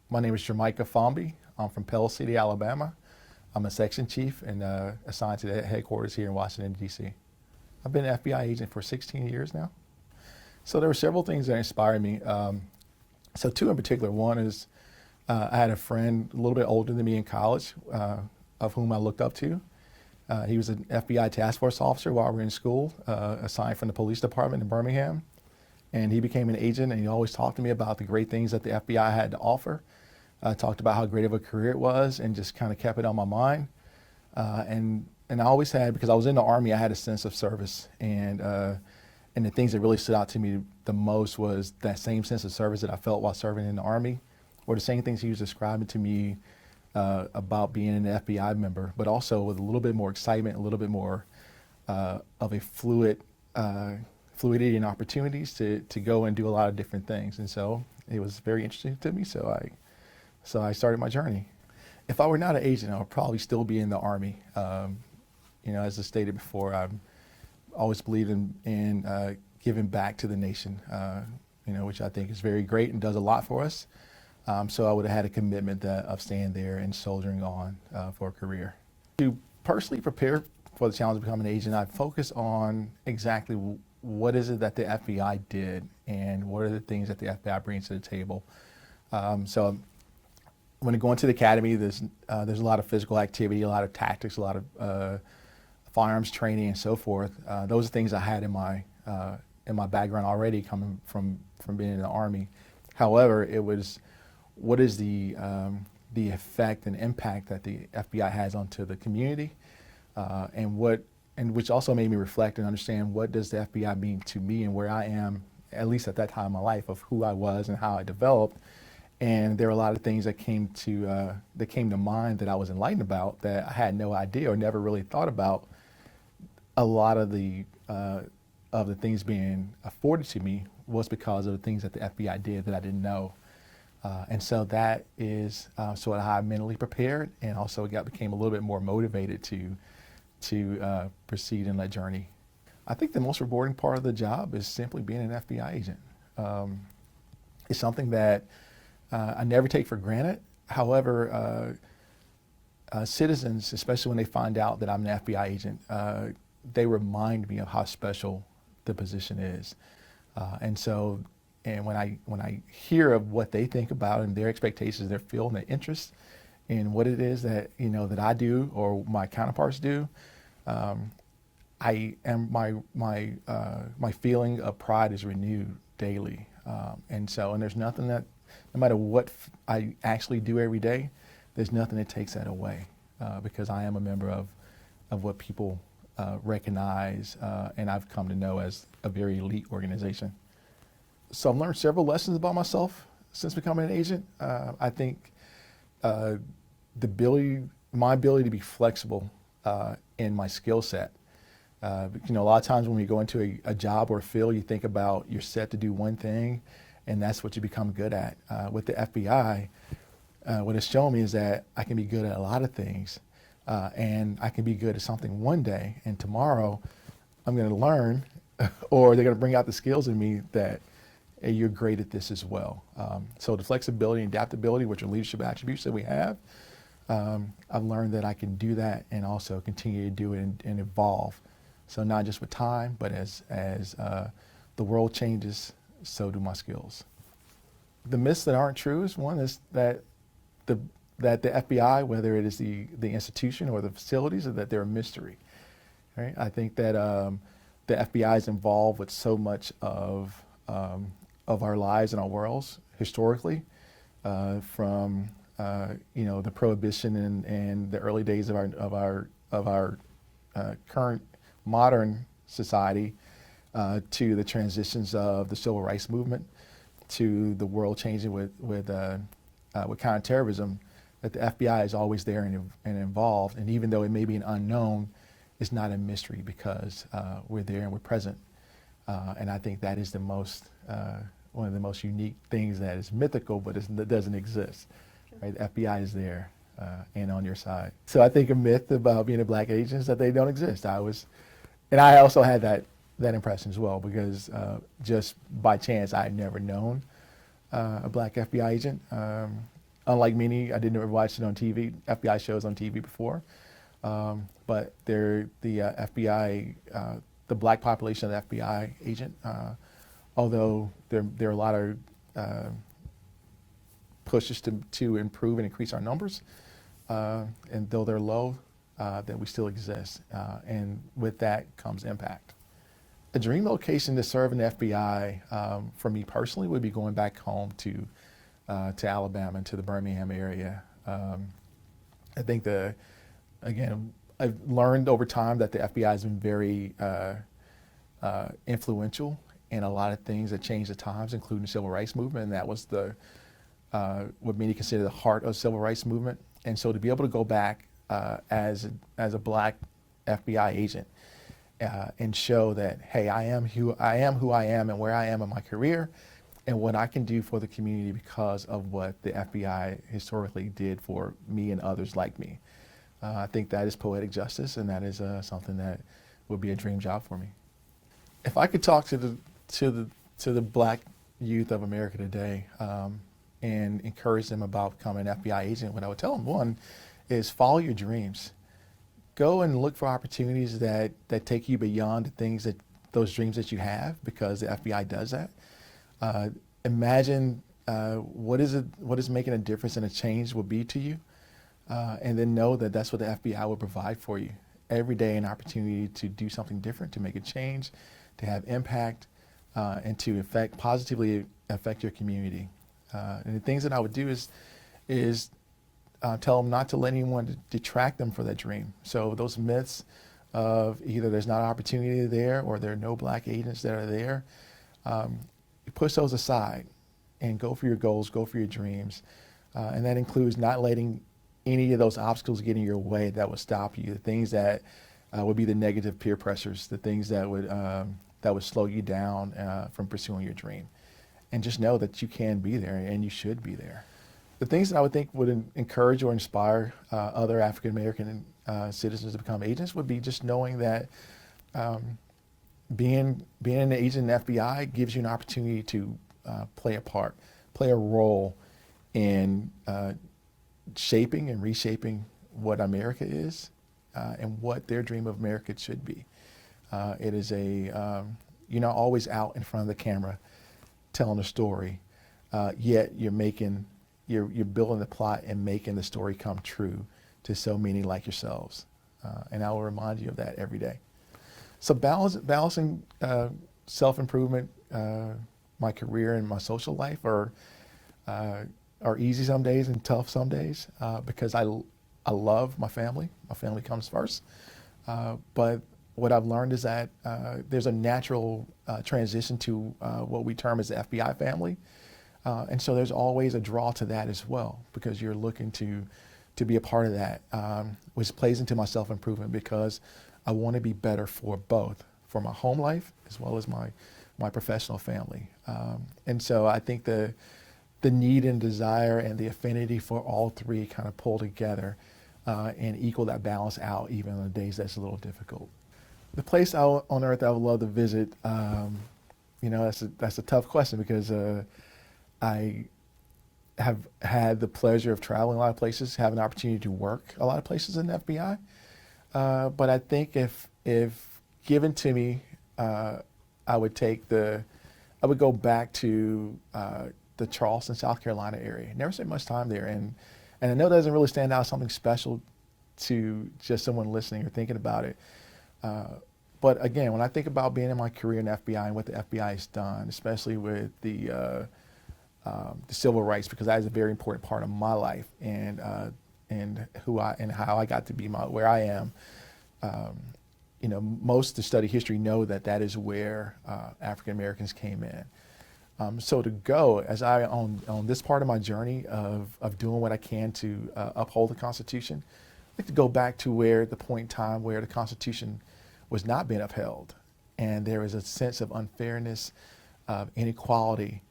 My name is Jermicha Fomby. I'm from Pell City, Alabama. I'm a section chief and assigned to the headquarters here in Washington, D.C. I've been an FBI agent for 16 years now. So there were several things that inspired me. So two in particular. One is I had a friend a little bit older than me in college of whom I looked up to. He was an FBI task force officer while we were in school, assigned from the police department in Birmingham. And he became an agent, and he always talked to me about the great things that the FBI had to offer. Talked about how great of a career it was, and just kind of kept it on my mind. And I always had, because I was in the Army, I had a sense of service. And the things that really stood out to me the most was that same sense of service that I felt while serving in the Army, or the same things he was describing to me about being an FBI member, but also with a little bit more excitement, a little bit more of a fluidity and opportunities to go and do a lot of different things. And so it was very interesting to me, so I started my journey. If I were not an agent, I would probably still be in the Army. As I stated before, I've always believed in giving back to the nation, which I think is very great and does a lot for us. So I would have had a commitment of staying there and soldiering on for a career. To personally prepare for the challenge of becoming an agent, I focus on exactly what is it that the FBI did and what are the things that the FBI brings to the table. So when I go into the academy, there's a lot of physical activity, a lot of tactics, a lot of firearms training and so forth. Those are things I had in my background already coming from being in the Army. However, it was what is the effect and impact that the FBI has onto the community, and which also made me reflect and understand what does the FBI mean to me and where I am, at least at that time in my life, of who I was and how I developed. And there were a lot of things that came to mind that I was enlightened about that I had no idea or never really thought about. A lot of the things being afforded to me was because of the things that the FBI did that I didn't know. And so that is sort of how I mentally prepared, and also became a little bit more motivated to proceed in that journey. I think the most rewarding part of the job is simply being an FBI agent. It's something that I never take for granted. However, citizens, especially when they find out that I'm an FBI agent, they remind me of how special the position is. And when I hear of what they think about and their expectations, their feel and their interest in what it is that that I do or my counterparts do, I am my feeling of pride is renewed daily. And there's nothing that, no matter what I actually do every day, there's nothing that takes that away, because I am a member of what people recognize and I've come to know as a very elite organization. So I've learned several lessons about myself since becoming an agent. I think my ability to be flexible in my skill set. A lot of times when we go into a job or a field, you think about you're set to do one thing, and that's what you become good at. With the FBI, what it's shown me is that I can be good at a lot of things, and I can be good at something one day, and tomorrow I'm going to learn, or they're going to bring out the skills in me that hey, you're great at this as well. So the flexibility and adaptability, which are leadership attributes that we have, I've learned that I can do that and also continue to do it and evolve. So not just with time, but as the world changes, so do my skills. The myths that aren't true is one is that the FBI, whether it is the institution or the facilities, is that they're a mystery. Right? I think that the FBI is involved with so much of our lives and our worlds historically, from the prohibition and the early days of our current modern society, to the transitions of the civil rights movement, to the world changing with counterterrorism. That the FBI is always there and involved, and even though it may be an unknown, it's not a mystery because we're there and we're present. And I think that is one of the most unique things that is mythical, but that doesn't exist. Right? The FBI is there and on your side. So I think a myth about being a black agent is that they don't exist. And I also had that impression as well, because just by chance I had never known a black FBI agent. unlike many, I didn't ever watch it on TV, FBI shows on TV before. But they're the FBI, the black population of the FBI agent, although there are a lot of pushes to improve and increase our numbers, and though they're low, that we still exist, and with that comes impact. A dream location to serve in the FBI, for me personally, would be going back home to Alabama and to the Birmingham area. I think again, I've learned over time that the FBI has been very influential in a lot of things that changed the times, including the civil rights movement, and that was what many consider the heart of the civil rights movement. And so to be able to go back as a black FBI agent and show that, hey, I am who I am and where I am in my career and what I can do for the community because of what the FBI historically did for me and others like me. I think that is poetic justice, and that is something that would be a dream job for me. If I could talk to the black youth of America today and encourage them about becoming an FBI agent, what I would tell them, one, is follow your dreams. Go and look for opportunities that take you beyond the things those dreams that you have, because the FBI does that. Imagine what is making a difference and a change will be to you. And then know that that's what the FBI will provide for you. Every day an opportunity to do something different, to make a change, to have impact, and to positively affect your community. And the things that I would do is tell them not to let anyone detract them from that dream. So those myths of either there's not opportunity there or there are no black agents that are there, you push those aside and go for your goals, go for your dreams. And that includes not letting any of those obstacles get in your way that would stop you, the things that would be the negative peer pressures, the things that would slow you down from pursuing your dream. And just know that you can be there and you should be there. The things that I would think would encourage or inspire other African American citizens to become agents would be just knowing that being an agent in the FBI gives you an opportunity to play a part, play a role in shaping and reshaping what America is and what their dream of America should be. It is you're not always out in front of the camera telling a story, yet you're building the plot and making the story come true to so many like yourselves. And I will remind you of that every day. So balancing self-improvement, my career and my social life are easy some days and tough some days because I love my family. My family comes first. But what I've learned is that there's a natural transition to what we term as the FBI family. And so there's always a draw to that as well, because you're looking to be a part of that, which plays into my self-improvement because I want to be better for both, for my home life as well as my professional family. And so I think the need and desire and the affinity for all three kind of pull together and equal that balance out even on the days that's a little difficult. The place on earth I would love to visit, that's a tough question because I have had the pleasure of traveling a lot of places, have an opportunity to work a lot of places in the FBI. But I think if given to me, I would go back to the Charleston, South Carolina area. Never spent much time there, and I know that doesn't really stand out as something special to just someone listening or thinking about it. But again, when I think about being in my career in the FBI and what the FBI has done, especially with the civil rights, because that is a very important part of my life and how I got to be where I am. Most to study history know that is where African Americans came in. So to go, as I on this part of my journey of doing what I can to uphold the Constitution, I'd like to go back to the point in time where the Constitution was not being upheld, and there was a sense of unfairness, inequality,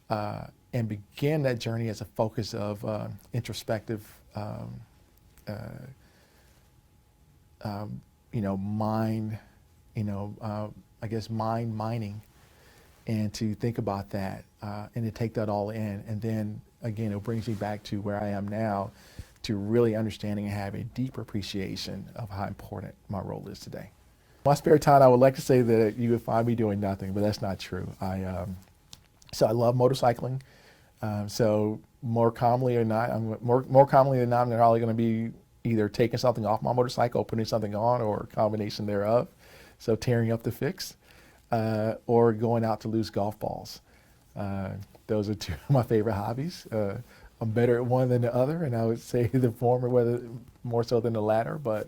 and begin that journey as a focus of introspective, mind mining, and to think about that and to take that all in, and then again, it brings me back to where I am now, to really understanding and having a deeper appreciation of how important my role is today. My spare time, I would like to say that you would find me doing nothing, but that's not true. So I love motorcycling. So more commonly than not, I'm probably going to be either taking something off my motorcycle, putting something on, or a combination thereof. So tearing up the fix, or going out to lose golf balls. Those are two of my favorite hobbies. I'm better at one than the other, and I would say the former, whether more so than the latter, but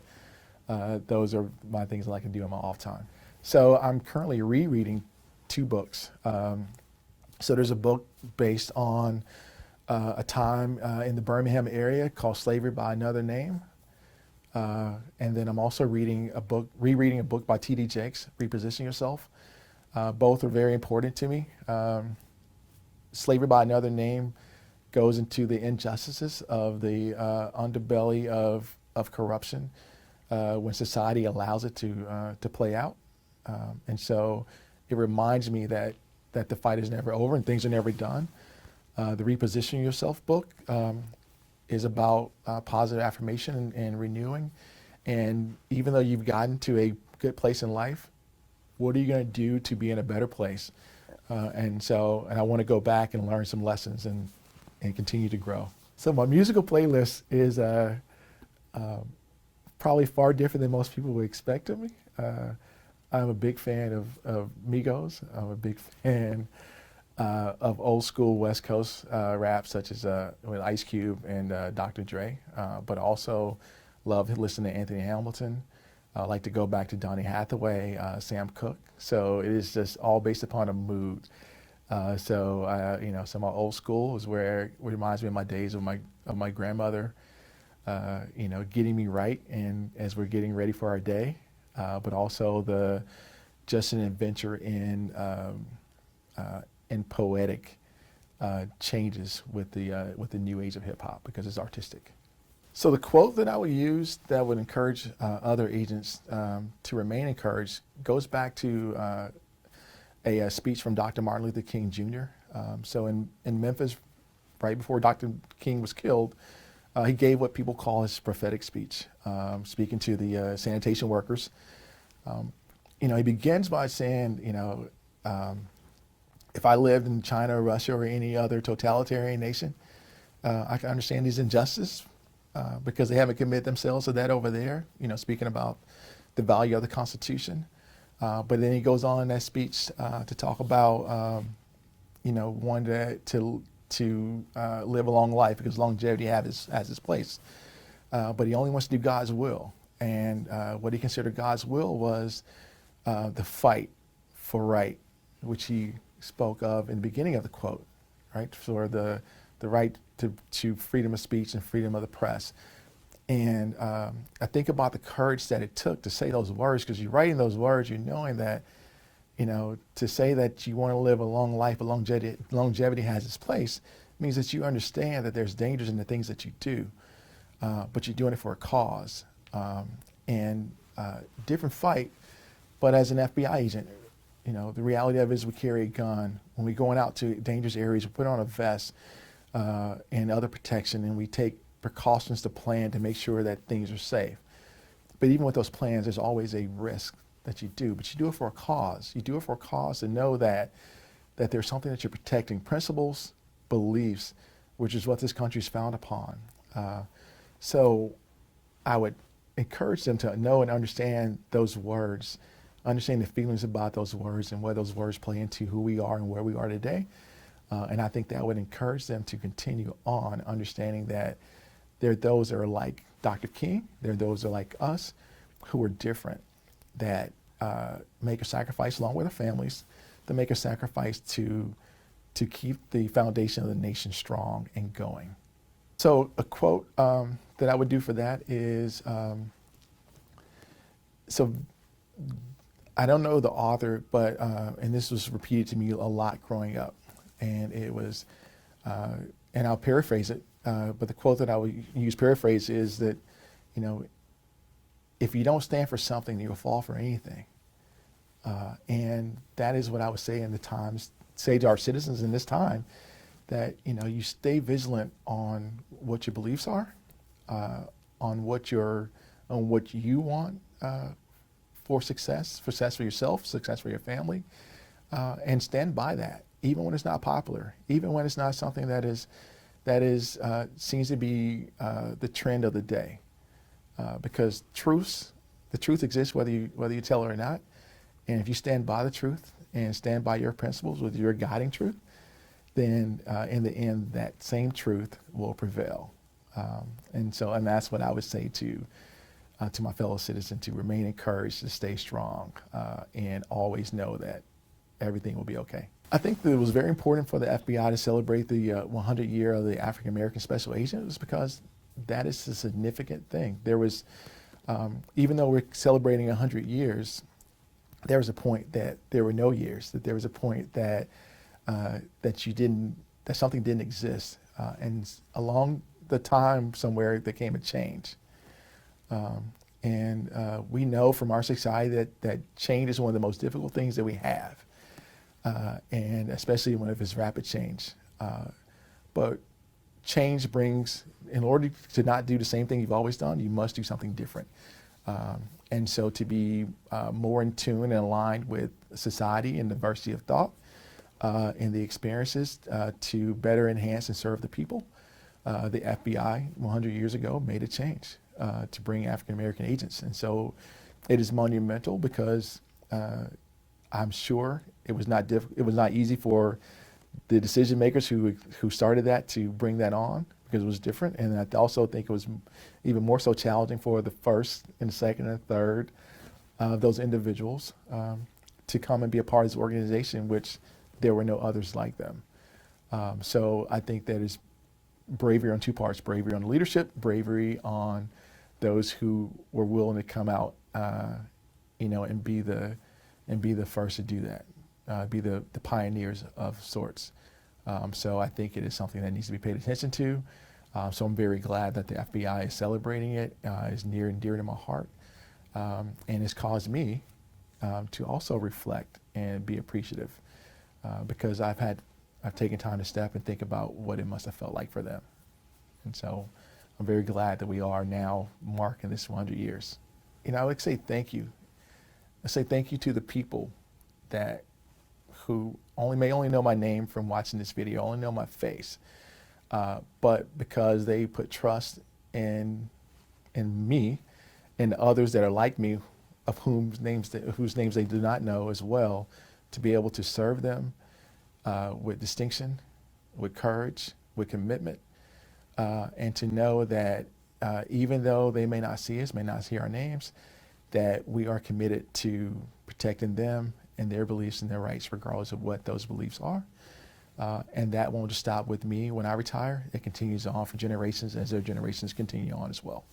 those are my things I like to do in my off time. So I'm currently rereading 2 books. So there's a book based on a time in the Birmingham area called Slavery by Another Name. And then I'm also rereading a book by T.D. Jakes, Reposition Yourself. Both are very important to me. Slavery by Another Name goes into the injustices of the underbelly of corruption when society allows it to play out. And so it reminds me that the fight is never over and things are never done. The Reposition Yourself book is about positive affirmation and renewing. And even though you've gotten to a good place in life, what are you going to do to be in a better place? And I want to go back and learn some lessons and continue to grow. So my musical playlist is probably far different than most people would expect of me. I'm a big fan of Migos. I'm a big fan of old school West Coast rap, such as with Ice Cube and Dr. Dre, but also love listening to Anthony Hamilton. I like to go back to Donny Hathaway, Sam Cooke. So it is just all based upon a mood. So my old school is where it reminds me of my days of my grandmother, getting me right, and as we're getting ready for our day, but also just an adventure in poetic changes with the new age of hip hop, because it's artistic. So the quote that I would use that would encourage other agents to remain encouraged goes back to a speech from Dr. Martin Luther King Jr. So in Memphis, right before Dr. King was killed, he gave what people call his prophetic speech, speaking to the sanitation workers. He begins by saying, if I lived in China or Russia or any other totalitarian nation, I can understand these injustices because they haven't committed themselves to that over there, speaking about the value of the Constitution. But then he goes on in that speech to talk about, wanting to live a long life because longevity has its place. But he only wants to do God's will. And what he considered God's will was the fight for right, which he spoke of in the beginning of the quote, right? For the right to freedom of speech and freedom of the press. And I think about the courage that it took to say those words, because you're writing those words, you're knowing that, to say that you want to live a long life, longevity has its place, means that you understand that there's dangers in the things that you do, but you're doing it for a cause. Different fight, but as an FBI agent, the reality of it is we carry a gun. When we're going out to dangerous areas, we put on a vest and other protection, and we take precautions to plan to make sure that things are safe. But even with those plans, there's always a risk that you do, but you do it for a cause. You do it for a cause to know that there's something that you're protecting, principles, beliefs, which is what this country is founded upon. So I would encourage them to know and understand those words, understand the feelings about those words and where those words play into who we are and where we are today. And I think that would encourage them to continue on understanding that there are those that are like Dr. King, there are those that are like us who are different, that make a sacrifice along with their families, that make a sacrifice to keep the foundation of the nation strong and going. So a quote that I would do for that is, so I don't know the author, but, and this was repeated to me a lot growing up, and it was, and I'll paraphrase it, but the quote that I would use paraphrase is that, if you don't stand for something, you'll fall for anything. And that is what I would say say to our citizens in this time, that, you know, you stay vigilant on what your beliefs are, on what you want for success for yourself, success for your family, and stand by that, even when it's not popular, even when it's not something that seems to be the trend of the day, because the truth exists whether you tell it or not, and if you stand by the truth and stand by your principles with your guiding truth, then in the end, that same truth will prevail. And that's what I would say to my fellow citizens, to remain encouraged, to stay strong, and always know that everything will be okay. I think that it was very important for the FBI to celebrate the 100 year of the African American Special Agent. It was because that is a significant thing. There was, even though we're celebrating 100 years, there was a point that there were no years, that there was a point that something didn't exist. And along the time somewhere there came a change. We know from our society that change is one of the most difficult things that we have. And especially when it's rapid change. But change brings, in order to not do the same thing you've always done, you must do something different. And so to be more in tune and aligned with society and diversity of thought and the experiences to better enhance and serve the people, the FBI 100 years ago made a change to bring African American agents. And so it is monumental because I'm sure it was not easy for the decision makers who started that to bring that on, because it was different. And I also think it was even more so challenging for the first and second and third of those individuals to come and be a part of this organization, which there were no others like them. So I think that is bravery on two parts: bravery on the leadership, bravery on those who were willing to come out, and be the first to do that, be the pioneers of sorts. So I think it is something that needs to be paid attention to. So I'm very glad that the FBI is celebrating it. It's near and dear to my heart, and it's caused me to also reflect and be appreciative, because I've taken time to step and think about what it must have felt like for them. And so I'm very glad that we are now marking this 100 years. I would say thank you. I say thank you to the people who may only know my name from watching this video, only know my face, but because they put trust in me and others that are like me, of whose names they do not know as well, to be able to serve them with distinction, with courage, with commitment, and to know that even though they may not see us, may not hear our names, that we are committed to protecting them and their beliefs and their rights, regardless of what those beliefs are. And that won't just stop with me when I retire. It continues on for generations as their generations continue on as well.